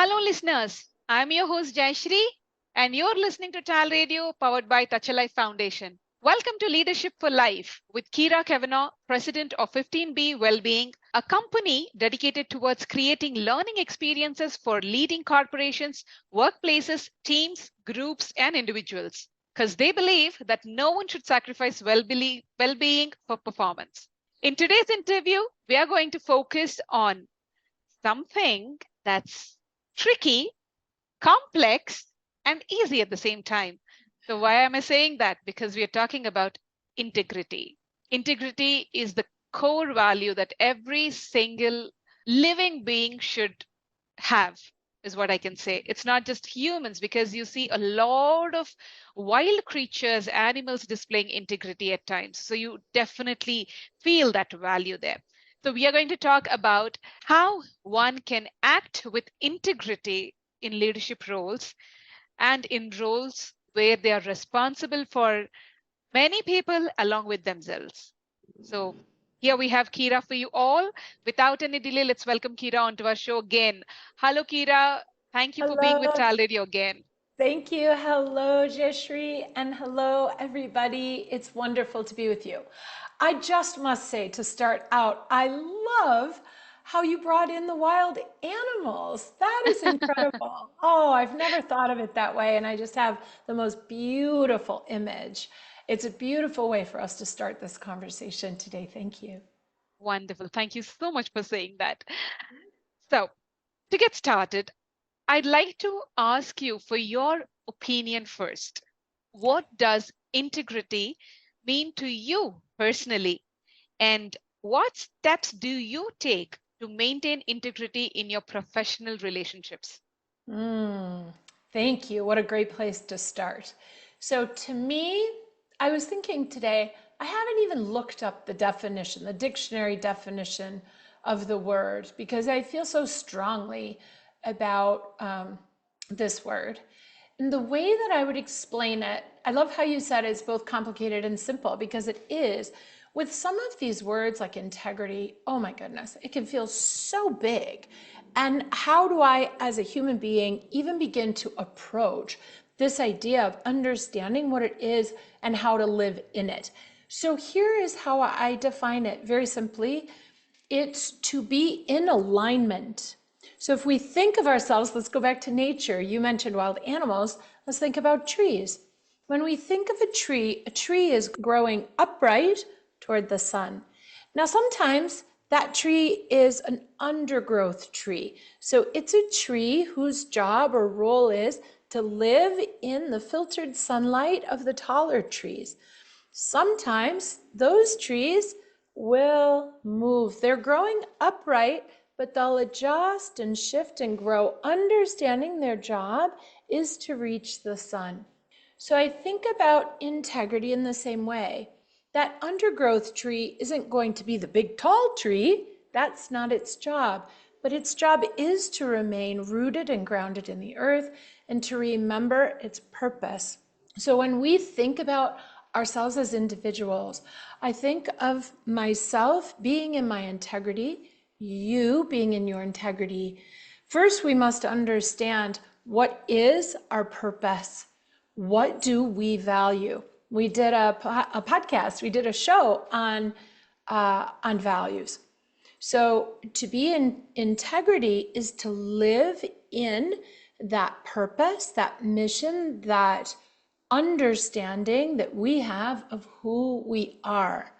Hello, listeners. I'm your host, Jayasree, and you're listening to TALRadio powered by Touch a Life Foundation. Welcome to Leadership for Life with Kyra Cavanaugh, President of 15B Wellbeing, a company dedicated towards creating learning experiences for leading corporations, workplaces, teams, groups, and individuals. Because they believe that no one should sacrifice well-being for performance. In today's interview, we are going to focus on something that's tricky, complex, and easy at the same time. So, why am I saying that? Because we are talking about integrity. Integrity is the core value that every single living being should have, is what I can say. It's not just humans, because you see a lot of wild creatures, animals displaying integrity at times. So you definitely feel that value there. So we are going to talk about how one can act with integrity in leadership roles and in roles where they are responsible for many people along with themselves. So here we have Kyra for you all. Without any delay, let's welcome Kyra onto our show again. Hello, Kyra. Thank you for being with Hello, TALRadio again. thank you. Hello, Jayasree, and hello, everybody. It's wonderful to be with you. I just must say to start out, I love how you brought in the wild animals. That is incredible. Oh, I've never thought of it that way, and I just have the most beautiful image. It's a beautiful way for us to start this conversation today. Thank you. Wonderful. Thank you so much for saying that. So, to get started, I'd like to ask you for your opinion first. What does integrity mean to you personally? And what steps do you take to maintain integrity in your professional relationships? Mm, thank you. What a great place to start. So, to me, I was thinking today, I haven't even looked up the definition, the dictionary definition of the word, because I feel so strongly about this word. And the way that I would explain it, I love how you said it's both complicated and simple, because it is. With some of these words like integrity, oh my goodness, it can feel so big. And how do I, as a human being, even begin to approach this idea of understanding what it is and how to live in it? So here is how I define it very simply. It's to be in alignment. So if we think of ourselves, let's go back to nature. You mentioned wild animals. Let's think about trees. When we think of a tree is growing upright toward the sun. Now, sometimes that tree is an undergrowth tree. So it's a tree whose job or role is to live in the filtered sunlight of the taller trees. Sometimes those trees will move. They're growing upright, but they'll adjust and shift and grow, understanding their job is to reach the sun. So I think about integrity in the same way. That undergrowth tree isn't going to be the big tall tree. That's not its job. But its job is to remain rooted and grounded in the earth and to remember its purpose. So when we think about ourselves as individuals, I think of myself being in my integrity, you being in your integrity. First, we must understand what is our purpose. What do we value? We did a podcast, we did a show on values. So to be in integrity is to live in that purpose, that mission, that understanding that we have of who we are.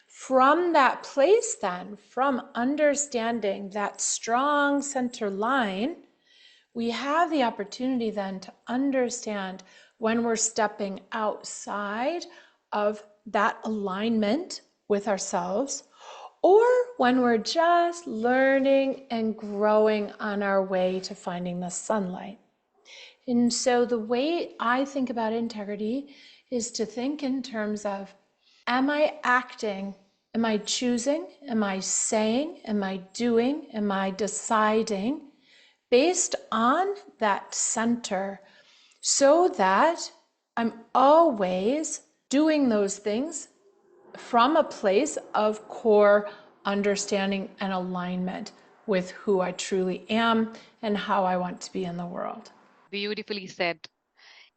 From that place, then, from understanding that strong center line, we have the opportunity then to understand when we're stepping outside of that alignment with ourselves, or when we're just learning and growing on our way to finding the sunlight. And so the way I think about integrity is to think in terms of, am I acting? Am I choosing? Am I saying? Am I doing? Am I deciding based on that center, so that I'm always doing those things from a place of core understanding and alignment? with who I truly am and how I want to be in the world. Beautifully said.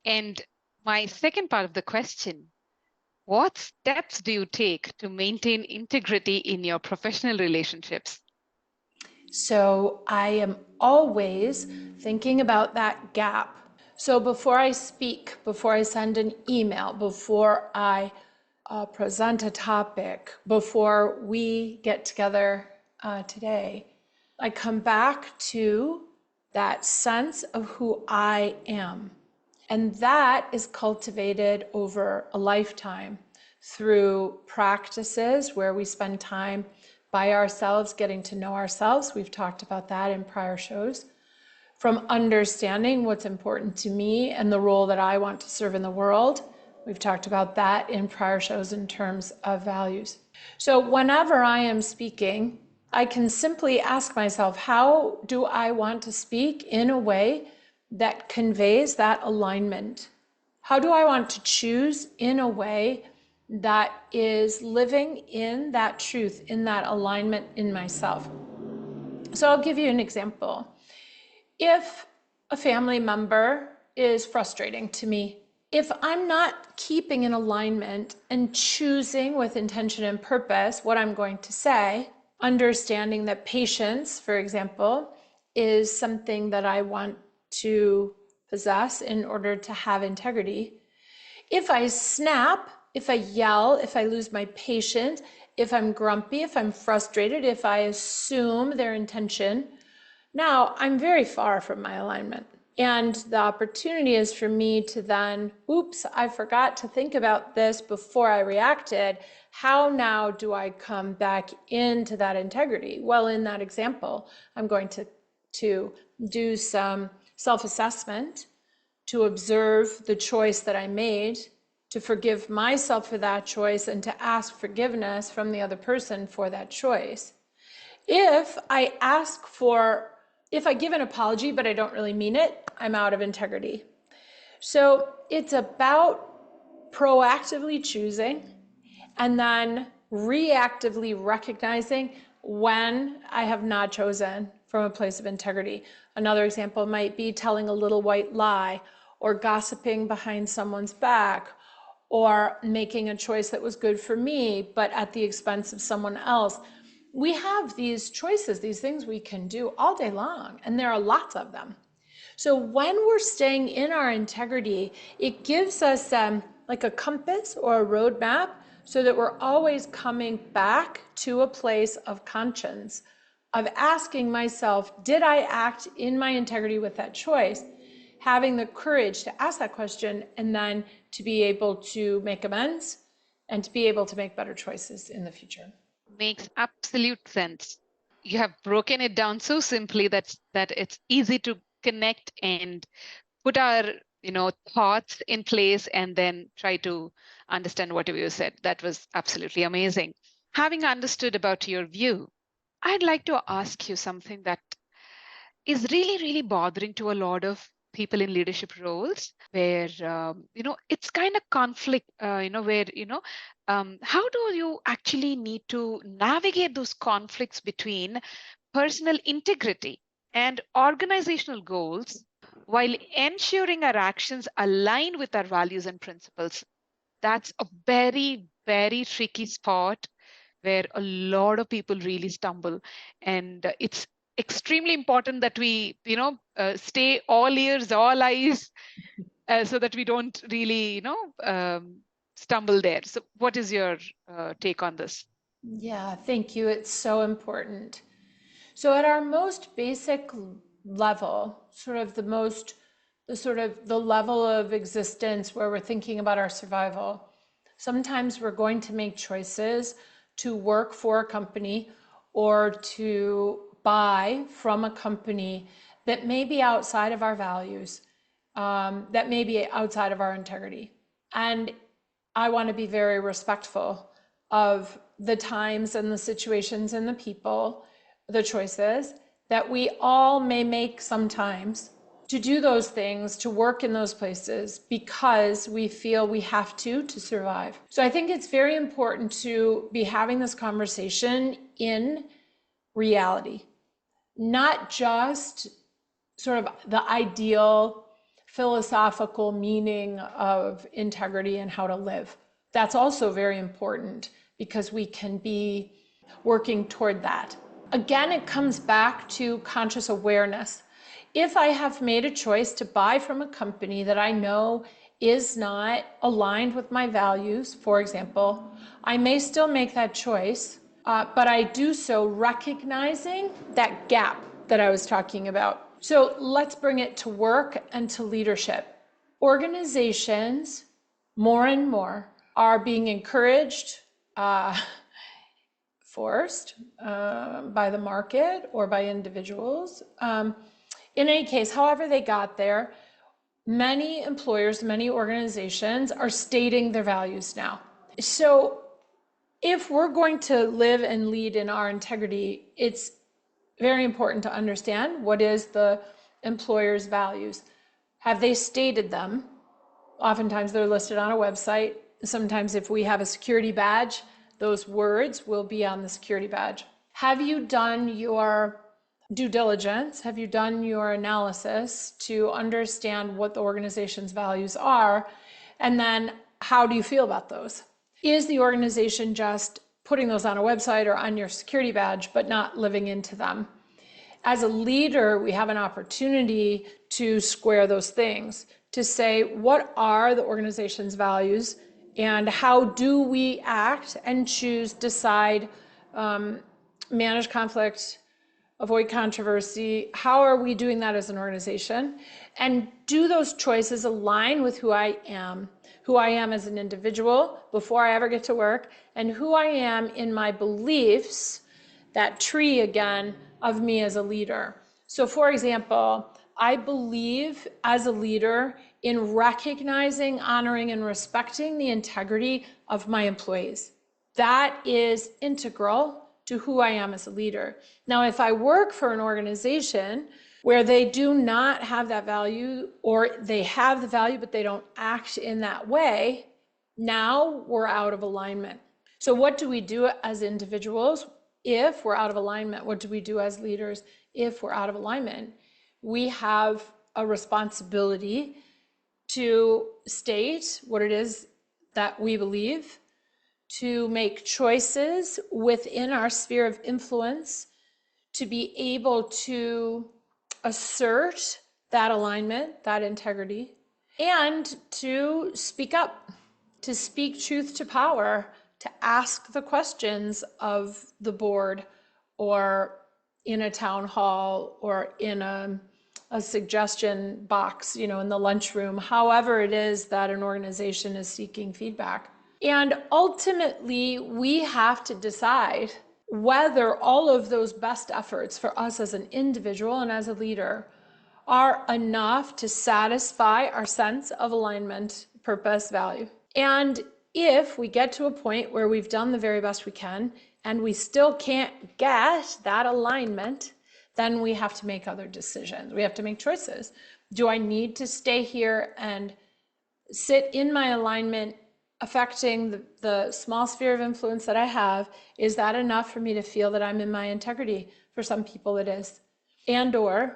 And my second part of the question, what steps do you take to maintain integrity in your professional relationships? So I am always thinking about that gap. So before I speak, before I send an email, before I present a topic, before we get together today, I come back to that sense of who I am. And that is cultivated over a lifetime through practices where we spend time by ourselves, getting to know ourselves. We've talked about that in prior shows. From understanding what's important to me and the role that I want to serve in the world. We've talked about that in prior shows in terms of values. So whenever I am speaking, I can simply ask myself, how do I want to speak in a way that conveys that alignment? How do I want to choose in a way that is living in that truth, in that alignment in myself? So I'll give you an example. If a family member is frustrating to me, if I'm not keeping in alignment and choosing with intention and purpose what I'm going to say, understanding that patience, for example, is something that I want to possess in order to have integrity. If I snap, if I yell, if I lose my patience, if I'm grumpy, if I'm frustrated, if I assume their intention, now I'm very far from my alignment. And the opportunity is for me to then, oops, I forgot to think about this before I reacted. How now do I come back into that integrity? Well, in that example, I'm going to do some self-assessment, to observe the choice that I made, to forgive myself for that choice, and to ask forgiveness from the other person for that choice. If I give an apology, but I don't really mean it, I'm out of integrity. So it's about proactively choosing and then reactively recognizing when I have not chosen from a place of integrity. Another example might be telling a little white lie, or gossiping behind someone's back, or making a choice that was good for me, but at the expense of someone else. We have these choices, these things we can do all day long, and there are lots of them. So when we're staying in our integrity, it gives us like a compass or a roadmap so that we're always coming back to a place of conscience, of asking myself, did I act in my integrity with that choice? Having the courage to ask that question and then to be able to make amends and to be able to make better choices in the future. Makes absolute sense. You have broken it down so simply that it's easy to connect and put our thoughts in place and then try to understand whatever you said. That was absolutely amazing. Having understood about your view, I'd like to ask you something that is really, really bothering to a lot of people in leadership roles, where it's kind of conflict, where how do you actually need to navigate those conflicts between personal integrity and organizational goals while ensuring our actions align with our values and principles? That's a very, very tricky spot where a lot of people really stumble. And it's extremely important that we, stay all ears, all eyes, so that we don't really, stumble there. So what is your take on this? Yeah, thank you. It's so important. So at our most basic level, the level of existence where we're thinking about our survival, sometimes we're going to make choices to work for a company or to buy from a company that may be outside of our values, that may be outside of our integrity. And I want to be very respectful of the times and the situations and the people, the choices that we all may make sometimes to do those things, to work in those places because we feel we have to survive. So I think it's very important to be having this conversation in reality. not just sort of the ideal philosophical meaning of integrity and how to live. That's also very important because we can be working toward that. Again, it comes back to conscious awareness. If I have made a choice to buy from a company that I know is not aligned with my values, for example, I may still make that choice, but I do so recognizing that gap that I was talking about. So let's bring it to work and to leadership. Organizations, more and more, are being encouraged, forced by the market or by individuals. In any case, however they got there, many employers, many organizations are stating their values now. So if we're going to live and lead in our integrity, it's very important to understand what is the employer's values. Have they stated them? Oftentimes they're listed on a website. Sometimes if we have a security badge, those words will be on the security badge. Have you done your due diligence? Have you done your analysis to understand what the organization's values are? And then how do you feel about those? Is the organization just putting those on a website or on your security badge, but not living into them? As a leader, we have an opportunity to square those things, to say, what are the organization's values and how do we act and choose, decide, manage conflict, avoid controversy? How are we doing that as an organization? And do those choices align with who I am as an individual before I ever get to work, and who I am in my beliefs, that tree again of me as a leader. So for example, I believe as a leader in recognizing, honoring, and respecting the integrity of my employees. That is integral to who I am as a leader. Now, if I work for an organization where they do not have that value, or they have the value but they don't act in that way, now we're out of alignment. So what do we do as individuals if we're out of alignment? What do we do as leaders if we're out of alignment? We have a responsibility to state what it is that we believe, to make choices within our sphere of influence, to be able to assert that alignment, that integrity, and to speak up, to speak truth to power, to ask the questions of the board, or in a town hall, or in a suggestion box, in the lunchroom, however it is that an organization is seeking feedback. And ultimately, we have to decide whether all of those best efforts for us as an individual and as a leader are enough to satisfy our sense of alignment, purpose, value. And if we get to a point where we've done the very best we can and we still can't get that alignment, then we have to make other decisions. We have to make choices. Do I need to stay here and sit in my alignment, affecting the small sphere of influence that I have? Is that enough for me to feel that I'm in my integrity? For some people it is. And or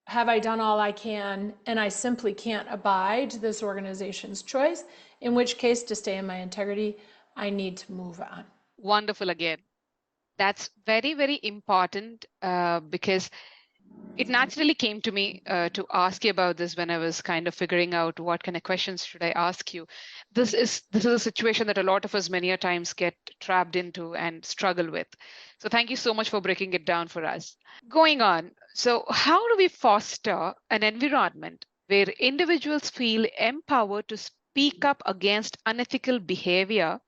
have I done all I can and I simply can't abide this organization's choice, in which case, to stay in my integrity, I need to move on. Wonderful again. That's very, very important because it naturally came to me to ask you about this when I was kind of figuring out what kind of questions should I ask you. This is a situation that a lot of us many a times get trapped into and struggle with. So thank you so much for breaking it down for us. Going on, so how do we foster an environment where individuals feel empowered to speak up against unethical behavior,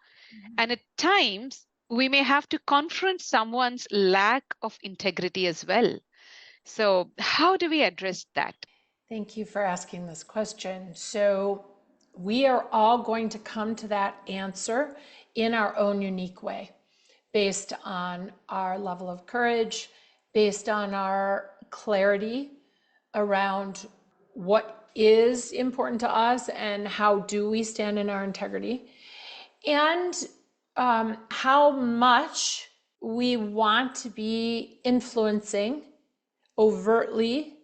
and at times we may have to confront someone's lack of integrity as well? So how do we address that? Thank you for asking this question. So we are all going to come to that answer in our own unique way, based on our level of courage, based on our clarity around what is important to us and how do we stand in our integrity, and how much we want to be influencing overtly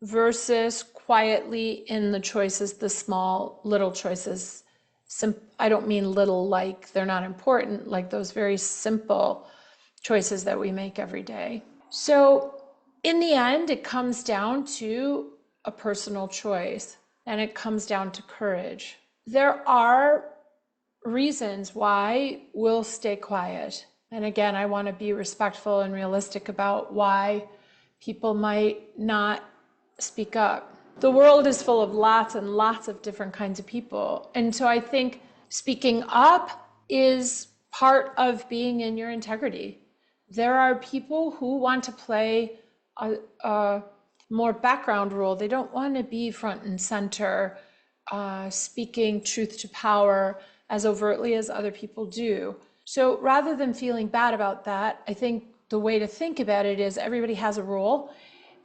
versus quietly in the choices, the small little choices. I don't mean little like they're not important, like those very simple choices that we make every day. So in the end, it comes down to a personal choice, and it comes down to courage. There are reasons why we'll stay quiet. And again, I want to be respectful and realistic about why people might not speak up. The world is full of lots and lots of different kinds of people. And so I think speaking up is part of being in your integrity. There are people who want to play a more background role. They don't want to be front and center, speaking truth to power as overtly as other people do. So rather than feeling bad about that, I think the way to think about it is everybody has a role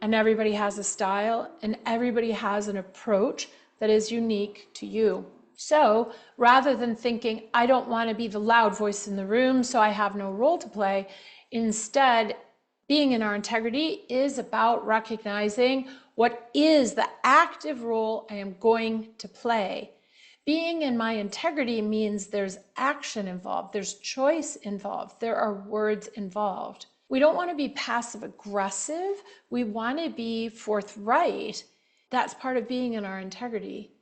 and everybody has a style and everybody has an approach that is unique to you. So rather than thinking, I don't want to be the loud voice in the room, so I have no role to play, instead, being in our integrity is about recognizing what is the active role I am going to play. Being in my integrity means there's action involved, there's choice involved, there are words involved. We don't want to be passive aggressive. We want to be forthright. That's part of being in our integrity.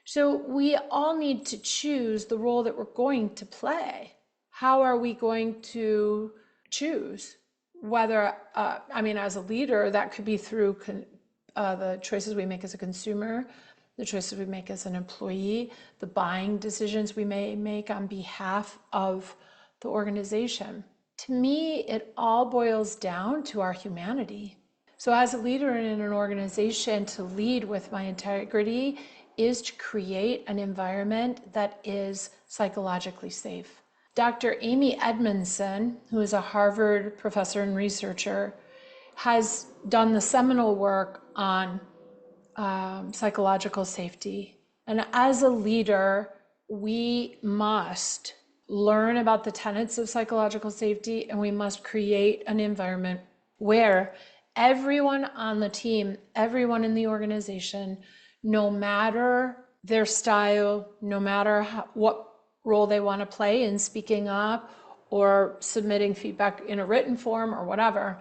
So we all need to choose the role that we're going to play. How are we going to choose? Whether, as a leader, that could be through the choices we make as a consumer, the choices we make as an employee, the buying decisions we may make on behalf of the organization. To me, it all boils down to our humanity. So as a leader in an organization, to lead with my integrity is to create an environment that is psychologically safe. Dr. Amy Edmondson, who is a Harvard professor and researcher, has done the seminal work on psychological safety. And as a leader, we must learn about the tenets of psychological safety, and we must create an environment where everyone on the team, everyone in the organization, no matter their style, no matter what role they want to play in speaking up or submitting feedback in a written form or whatever,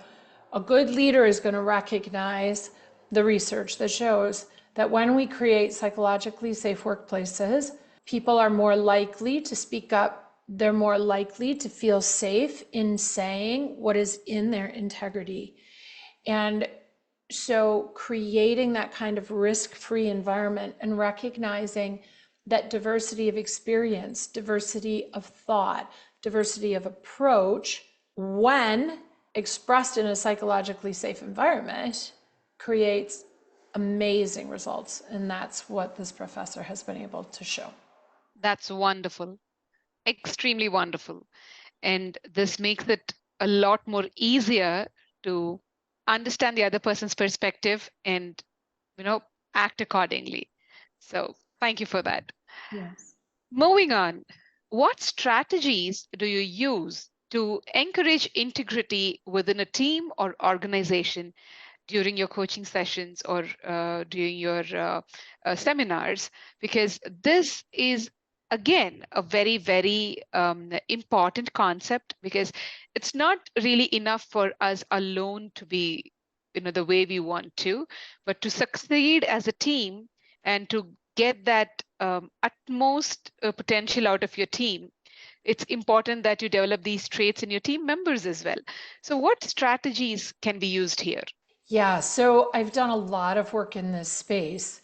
a good leader is going to recognize the research that shows that when we create psychologically safe workplaces, people are more likely to speak up. They're more likely to feel safe in saying what is in their integrity. And so creating that kind of risk-free environment and recognizing that diversity of experience, diversity of thought, diversity of approach, when expressed in a psychologically safe environment, creates amazing results. And that's what this professor has been able to show. That's wonderful. Extremely wonderful. And this makes it a lot more easier to understand the other person's perspective and, act accordingly. So thank you for that. Yes. Moving on, what strategies do you use to encourage integrity within a team or organization during your coaching sessions or during your seminars? Because this is, again, a very, very important concept, because it's not really enough for us alone to be, the way we want to, but to succeed as a team and to get that utmost potential out of your team, it's important that you develop these traits in your team members as well. So what strategies can be used here? Yeah, so I've done a lot of work in this space.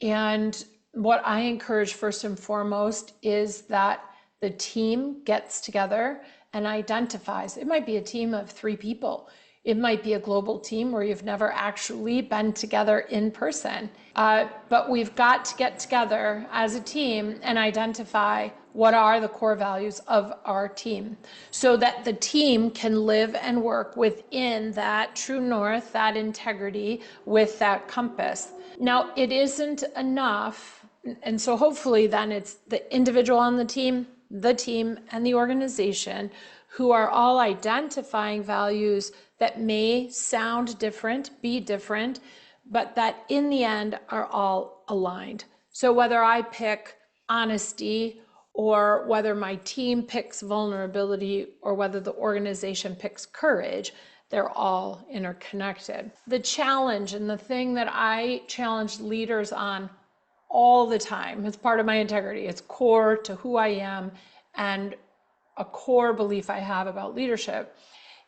And what I encourage first and foremost is that the team gets together and identifies. It might be a team of 3 people. It might be a global team where you've never actually been together in person. But we've got to get together as a team and identify what are the core values of our team so that the team can live and work within that true north, that integrity, with that compass. Now, it isn't enough. And so hopefully then it's the individual on the team, and the organization who are all identifying values that may sound different, be different, but that in the end are all aligned. So whether I pick honesty, or whether my team picks vulnerability, or whether the organization picks courage, they're all interconnected. The challenge, and the thing that I challenge leaders on all the time, it's part of my integrity, it's core to who I am and a core belief I have about leadership,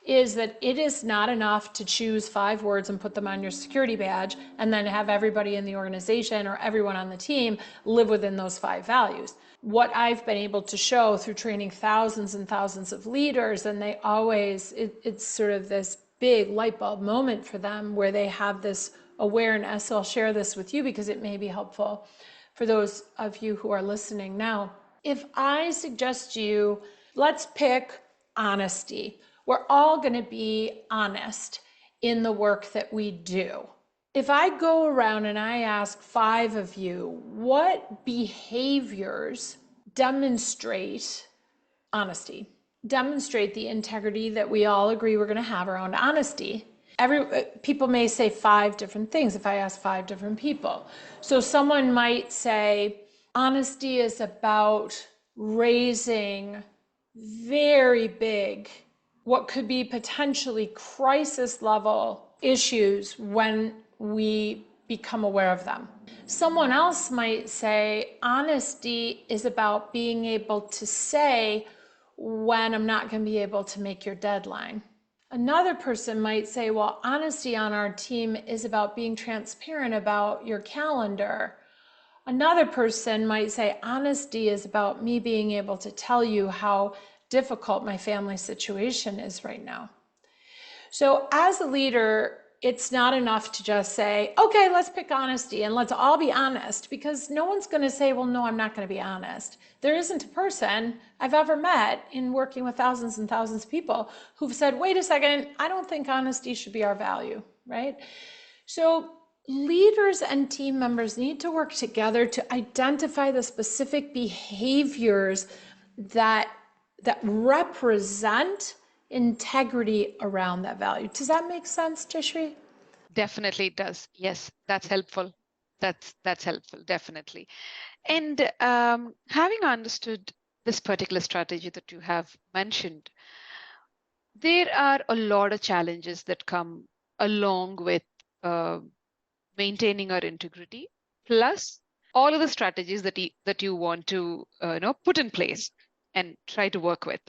is that it is not enough to choose 5 words and put them on your security badge and then have everybody in the organization or everyone on the team live within those 5 values. What I've been able to show through training thousands and thousands of leaders, and they always, it's sort of this big light bulb moment for them where they have this awareness. So I'll share this with you because it may be helpful for those of you who are listening now. If I suggest you, let's pick honesty. We're all going to be honest in the work that we do. If I go around and I ask 5 of you, what behaviors demonstrate honesty, demonstrate the integrity that we all agree we're going to have around honesty? People may say 5 different things if I ask 5 different people. So someone might say, honesty is about raising very big, what could be potentially crisis level issues when we become aware of them. Someone else might say, honesty is about being able to say when I'm not going to be able to make your deadline. Another person might say, well, honesty on our team is about being transparent about your calendar. Another person might say, honesty is about me being able to tell you how difficult my family situation is right now. So as a leader, it's not enough to just say, okay, let's pick honesty and let's all be honest, because no one's going to say, well, no, I'm not going to be honest. There isn't a person I've ever met in working with thousands and thousands of people who've said, wait a second, I don't think honesty should be our value, right? So leaders and team members need to work together to identify the specific behaviors that represent integrity around that value. Does that make sense, Jayasree? Definitely it does. Yes, that's helpful. That's helpful, definitely. And having understood this particular strategy that you have mentioned, there are a lot of challenges that come along with uh, maintaining our integrity, plus all of the strategies that you want to put in place and try to work with.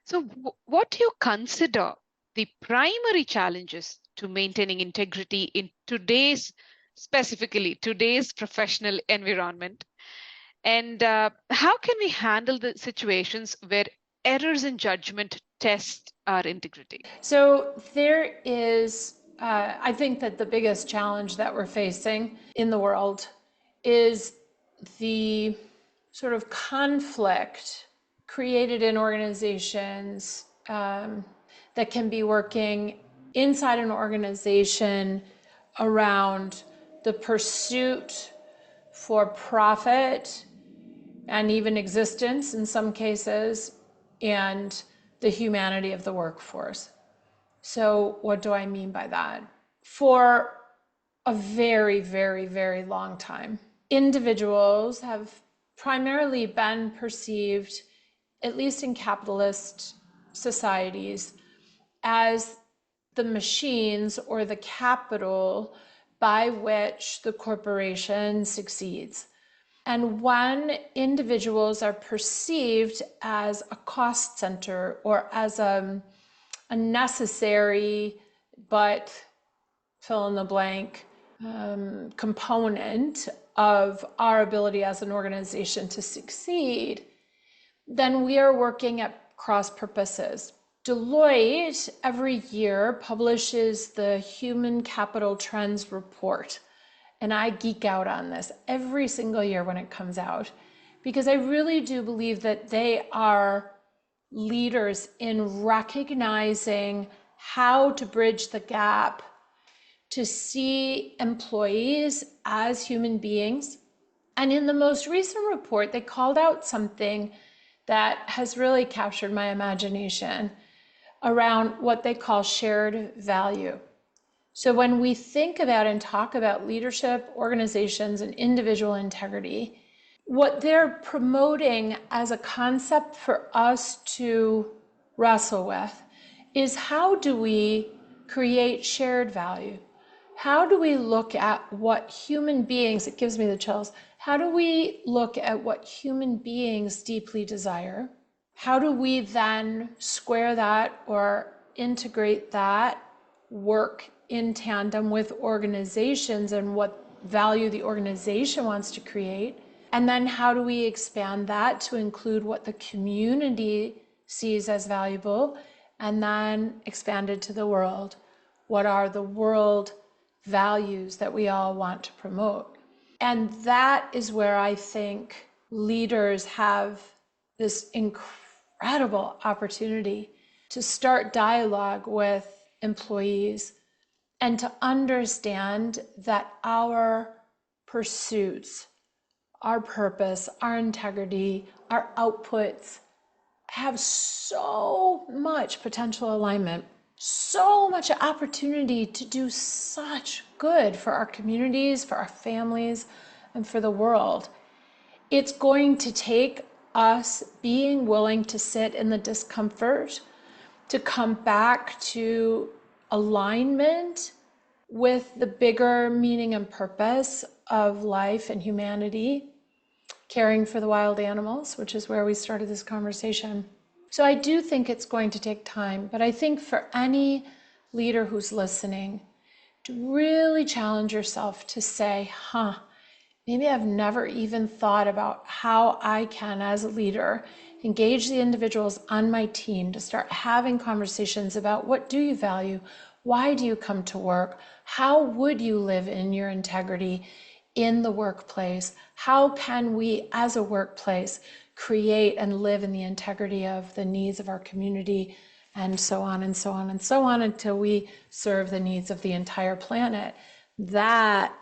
So, what do you consider the primary challenges to maintaining integrity in specifically today's professional environment? And how can we handle the situations where errors in judgment test our integrity? So there is, I think that the biggest challenge that we're facing in the world is the sort of conflict created in organizations that can be working inside an organization around the pursuit for profit and even existence in some cases, and the humanity of the workforce. So what do I mean by that? For a very, very, very long time, individuals have primarily been perceived, at least in capitalist societies, as the machines or the capital by which the corporation succeeds. And when individuals are perceived as a cost center or as a necessary but fill in the blank component of our ability as an organization to succeed, then we are working at cross purposes. Deloitte every year publishes the Human Capital Trends Report. And I geek out on this every single year when it comes out, because I really do believe that they are leaders in recognizing how to bridge the gap to see employees as human beings. And in the most recent report, they called out something that has really captured my imagination around what they call shared value. So when we think about and talk about leadership, organizations, and individual integrity, what they're promoting as a concept for us to wrestle with is, how do we create shared value? How do we look at what human beings, it gives me the chills, how do we look at what human beings deeply desire? How do we then square that or integrate that work in tandem with organizations and what value the organization wants to create? And then how do we expand that to include what the community sees as valuable, and then expand it to the world? What are the world values that we all want to promote? And that is where I think leaders have this incredible opportunity to start dialogue with employees and to understand that our pursuits, our purpose, our integrity, our outputs have so much potential alignment, so much opportunity to do such good for our communities, for our families, and for the world. It's going to take us being willing to sit in the discomfort, to come back to alignment with the bigger meaning and purpose of life and humanity, caring for the wild animals, which is where we started this conversation. So I do think it's going to take time, but I think for any leader who's listening, to really challenge yourself to say, maybe I've never even thought about how I can, as a leader, engage the individuals on my team to start having conversations about, what do you value? Why do you come to work? How would you live in your integrity in the workplace? How can we, as a workplace, create and live in the integrity of the needs of our community, and so on and so on and so on, until we serve the needs of the entire planet? That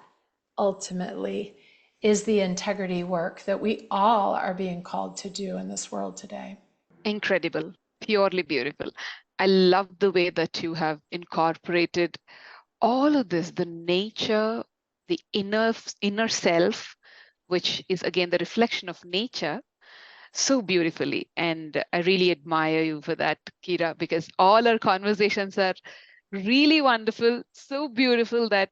ultimately is the integrity work that we all are being called to do in this world today. Incredible, purely beautiful. I love the way that you have incorporated all of this, the nature, the inner self, which is again the reflection of nature, so beautifully. And I really admire you for that, Kyra, because all our conversations are really wonderful, so beautiful that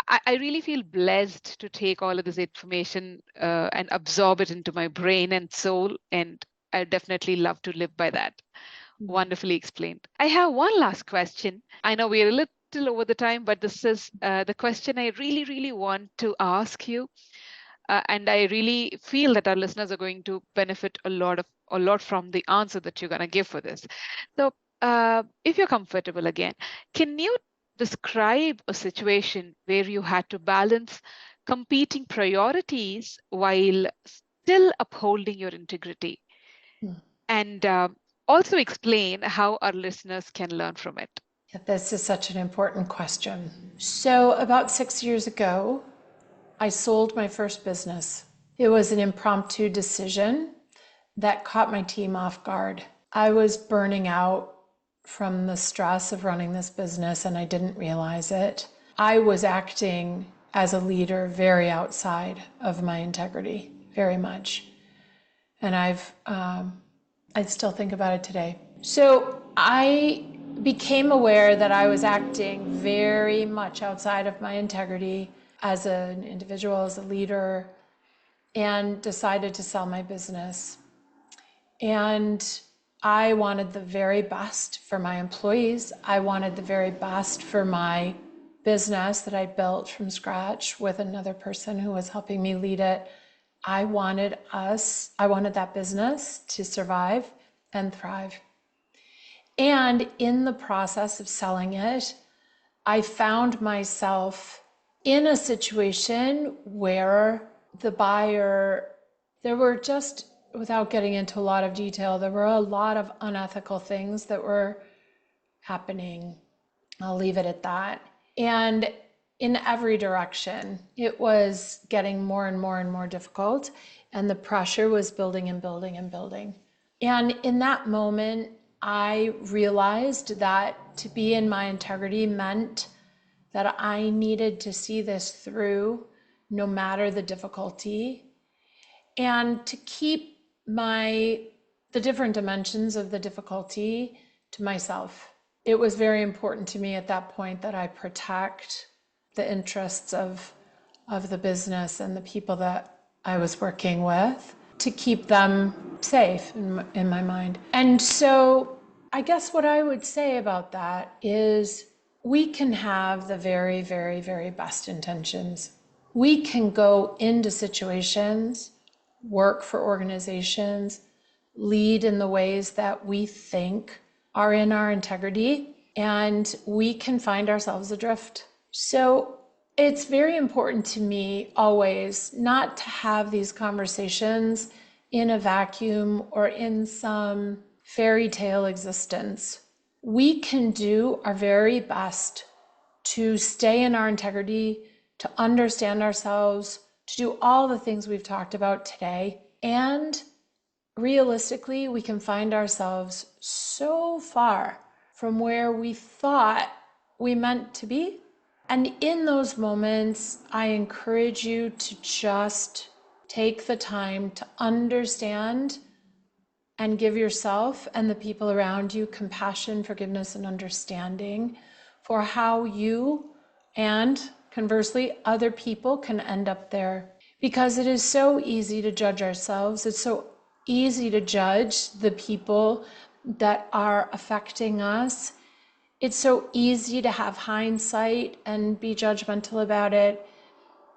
I really feel blessed to take all of this information and absorb it into my brain and soul. And I definitely love to live by that. Wonderfully explained. I have one last question. I know we're a little over the time, but this is the question I really, really want to ask you. And I really feel that our listeners are going to benefit a lot from the answer that you're going to give for this. So if you're comfortable again, can you describe a situation where you had to balance competing priorities while still upholding your integrity? And also explain how our listeners can learn from it. Yeah, this is such an important question. So about 6 years ago, I sold my first business. It was an impromptu decision that caught my team off guard. I was burning out from the stress of running this business, and I didn't realize it. I was acting as a leader very outside of my integrity, very much. And I still think about it today. So I became aware that I was acting very much outside of my integrity as an individual, as a leader, and decided to sell my business. And I wanted the very best for my employees. I wanted the very best for my business that I built from scratch with another person who was helping me lead it. I wanted that business to survive and thrive. And in the process of selling it, I found myself in a situation where the buyer, there were just, without getting into a lot of detail, there were a lot of unethical things that were happening. I'll leave it at that. And in every direction. It was getting more and more and more difficult, and the pressure was building and building and building. And in that moment, I realized that to be in my integrity meant that I needed to see this through no matter the difficulty, and to keep the different dimensions of the difficulty to myself. It was very important to me at that point that I protect the interests of the business and the people that I was working with, to keep them safe in my mind. And so I guess what I would say about that is we can have the very, very, very best intentions. We can go into situations, work for organizations, lead in the ways that we think are in our integrity, and we can find ourselves adrift. So it's very important to me always not to have these conversations in a vacuum or in some fairy tale existence. We can do our very best to stay in our integrity, to understand ourselves, to do all the things we've talked about today. And realistically, we can find ourselves so far from where we thought we meant to be. And in those moments, I encourage you to just take the time to understand and give yourself and the people around you compassion, forgiveness, and understanding for how you and conversely other people can end up there. Because it is so easy to judge ourselves. It's so easy to judge the people that are affecting us. It's so easy to have hindsight and be judgmental about it.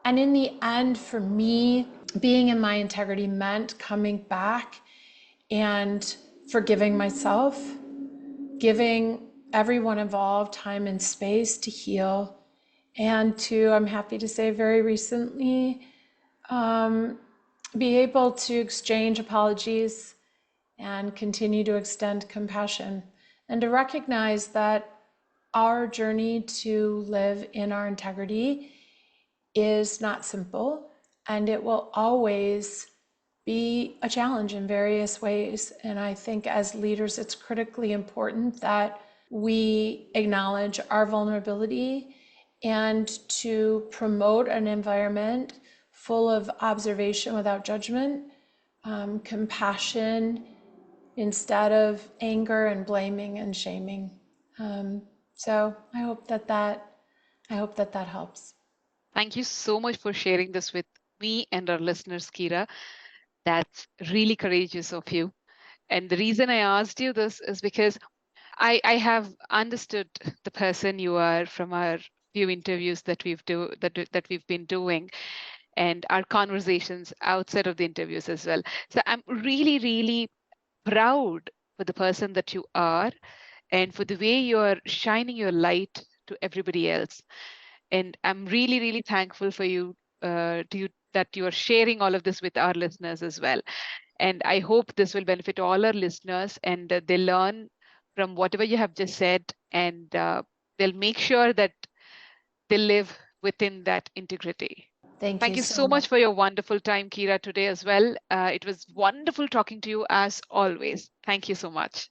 And in the end, for me, being in my integrity meant coming back and forgiving myself, giving everyone involved time and space to heal, and to, I'm happy to say, very recently, be able to exchange apologies and continue to extend compassion, and to recognize that our journey to live in our integrity is not simple, and it will always be a challenge in various ways. And I think as leaders, it's critically important that we acknowledge our vulnerability and to promote an environment full of observation without judgment, compassion instead of anger and blaming and shaming. So I hope that helps. Thank you so much for sharing this with me and our listeners, Kyra. That's really courageous of you. And the reason I asked you this is because I have understood the person you are from our few interviews that that we've been doing, and our conversations outside of the interviews as well. So I'm really, really proud for the person that you are and for the way you're shining your light to everybody else. And I'm really, really thankful for you, to you that you are sharing all of this with our listeners as well. And I hope this will benefit all our listeners, and they learn from whatever you have just said, and they'll make sure that they live within that integrity. Thank Thank you you so so much. much for your wonderful time, Kyra, today as well. It was wonderful talking to you as always. Thank you so much.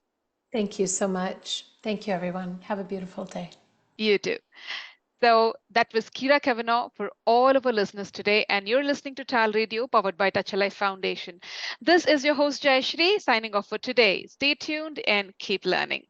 Thank you so much. Thank you, everyone. Have a beautiful day. You too. So that was Kyra Cavanaugh for all of our listeners today, and you're listening to TALRadio, powered by Touch a Life Foundation. This is your host Jayasree signing off for today. Stay tuned and keep learning.